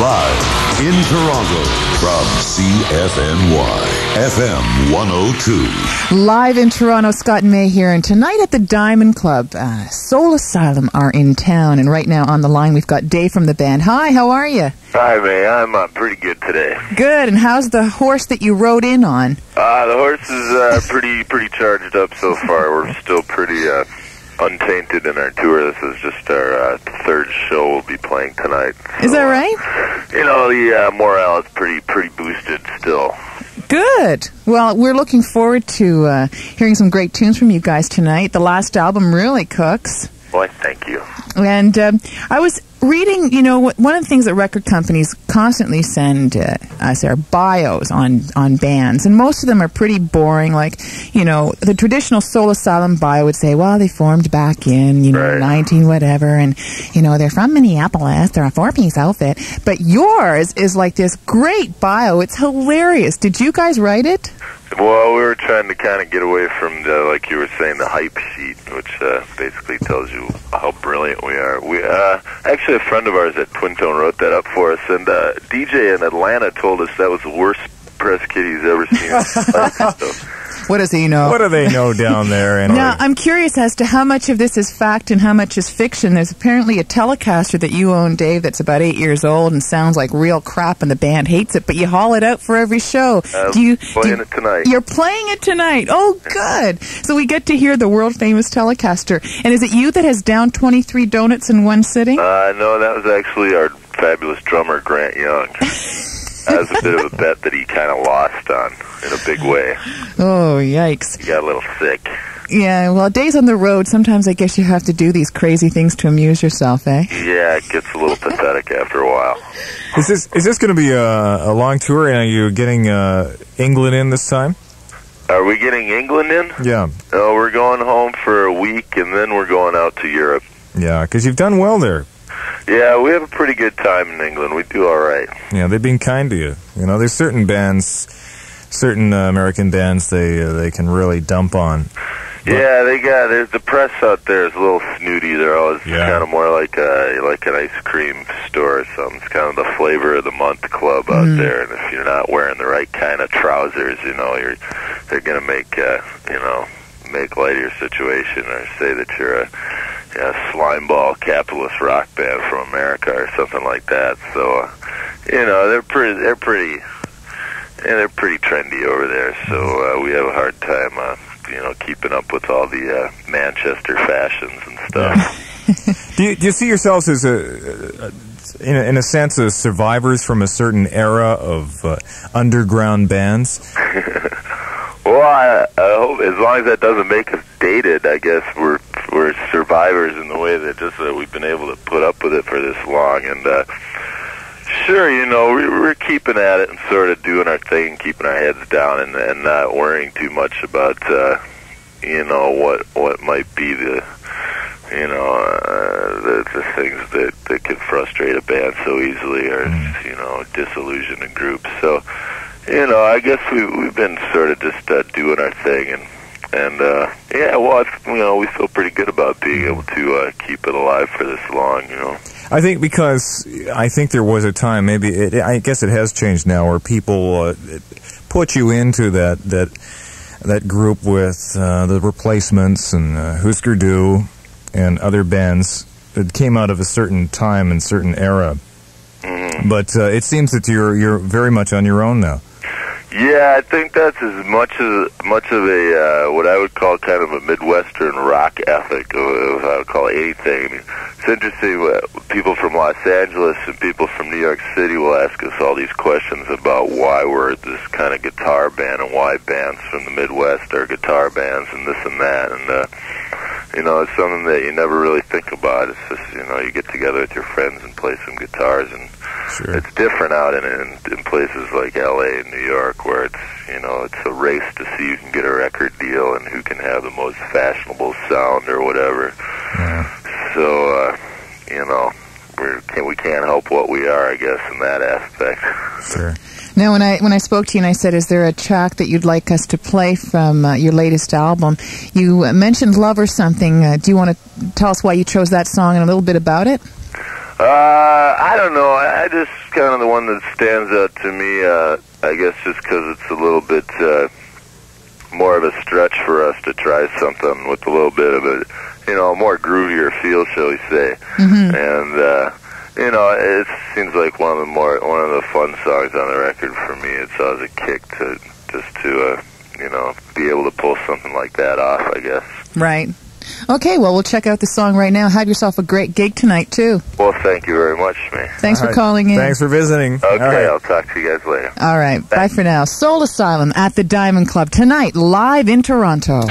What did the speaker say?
Live in Toronto from CFMY FM 102. Live in Toronto, Scott and May here, and tonight at the Diamond Club, Soul Asylum are in town, and right now on the line we've got Dave from the band. Hi, how are you? Hi, May. I'm pretty good today. Good, and how's the horse that you rode in on? The horse is pretty charged up so far. We're still pretty untainted in our tour. This is just our third show we'll be playing tonight. So, is that right? The morale is pretty boosted still. Good. Well, we're looking forward to hearing some great tunes from you guys tonight. The last album really cooks. Boy, thank you. And I was reading, one of the things that record companies constantly send us are bios on bands, and most of them are pretty boring. Like, the traditional Soul Asylum bio would say, well, they formed back in, right. 19 whatever, and, they're from Minneapolis, they're a 4-piece outfit. But yours is like this great bio. It's hilarious. Did you guys write it? Well, we were trying to kind of get away from the, like you were saying, the hype sheet, which basically tells you how brilliant we are. We actually, a friend of ours at Twin Tone wrote that up for us, and DJ in Atlanta told us that was the worst press kit he's ever seen. What does he know? What do they know down there? Now, I'm curious as to how much of this is fact and how much is fiction. There's apparently a Telecaster that you own, Dave, that's about 8 years old and sounds like real crap, and the band hates it, but you haul it out for every show. Playing it tonight. You're playing it tonight. Oh, good. So we get to hear the world-famous Telecaster. And is it you that has downed 23 donuts in one sitting? No, that was actually our fabulous drummer, Grant Young. That was a bit of a bet that he kind of lost on in a big way. Oh, yikes. He got a little sick. Yeah, well, days on the road, sometimes I guess you have to do these crazy things to amuse yourself, eh? Yeah, it gets a little pathetic after a while. Is this going to be a long tour, and are you getting England in this time? Are we getting England in? Yeah. No, we're going home for a week, and then we're going out to Europe. Yeah, because you've done well there. Yeah, we have a pretty good time in England. We do all right. Yeah, they've been kind to you. There's certain bands, certain American bands they can really dump on. But yeah, there's the press out there is a little snooty. They're always kind of more like an ice cream store or something. It's kind of the flavor of the month club out there. And if you're not wearing the right kind of trousers, they're gonna make light of your situation or say that you're a slimeball capitalist rock band from America or something like that. So, they're pretty trendy over there. So we have a hard time, keeping up with all the Manchester fashions and stuff. Do you see yourselves as in a sense, as survivors from a certain era of underground bands? Well, I hope, as long as that doesn't make us dated, I guess we're survivors in the way that just we've been able to put up with it for this long. And sure, we're keeping at it and sort of doing our thing, keeping our heads down, and not worrying too much about what might be the things that can frustrate a band so easily, or disillusion a group. So. I guess we've been sort of just doing our thing, we feel pretty good about being able to keep it alive for this long, I think because there was a time, I guess it has changed now, where people put you into that group with the Replacements and Husker Du and other bands that came out of a certain time and certain era. Mm-hmm. But it seems that you're very much on your own now. Yeah, I think that's as much of a what I would call kind of a Midwestern rock ethic of I would call anything. I mean, it's interesting. People from Los Angeles and people from New York City will ask us all these questions about why we're this kind of guitar band and why bands from the Midwest are guitar bands and this and that. And it's something that you never really think about. It's just you get together with your friends and play some guitars, and sure. It's different out in places like L.A. and New York, where it's it's a race to see who can get a record deal and who can have the most fashionable sound or whatever. Yeah. So we can't help what we are, I guess, in that aspect. Sure. Now, when I spoke to you and I said, is there a track that you'd like us to play from your latest album, you mentioned Love or Something. Do you want to tell us why you chose that song and a little bit about it? I don't know. I just kind of the one that stands out to me, I guess just because it's a little bit more of a stretch for us to try something with a little bit of a, more groovier feel, shall we say. Mm-hmm. And, it seems like one of the fun songs on the record for me. It's always a kick to be able to pull something like that off, I guess. Right. Okay, well, we'll check out the song right now. Have yourself a great gig tonight, too. Well, thank you very much, man. Thanks for calling in. Thanks for visiting. Okay, right. I'll talk to you guys later. All right, bye for now. Soul Asylum at the Diamond Club tonight, live in Toronto.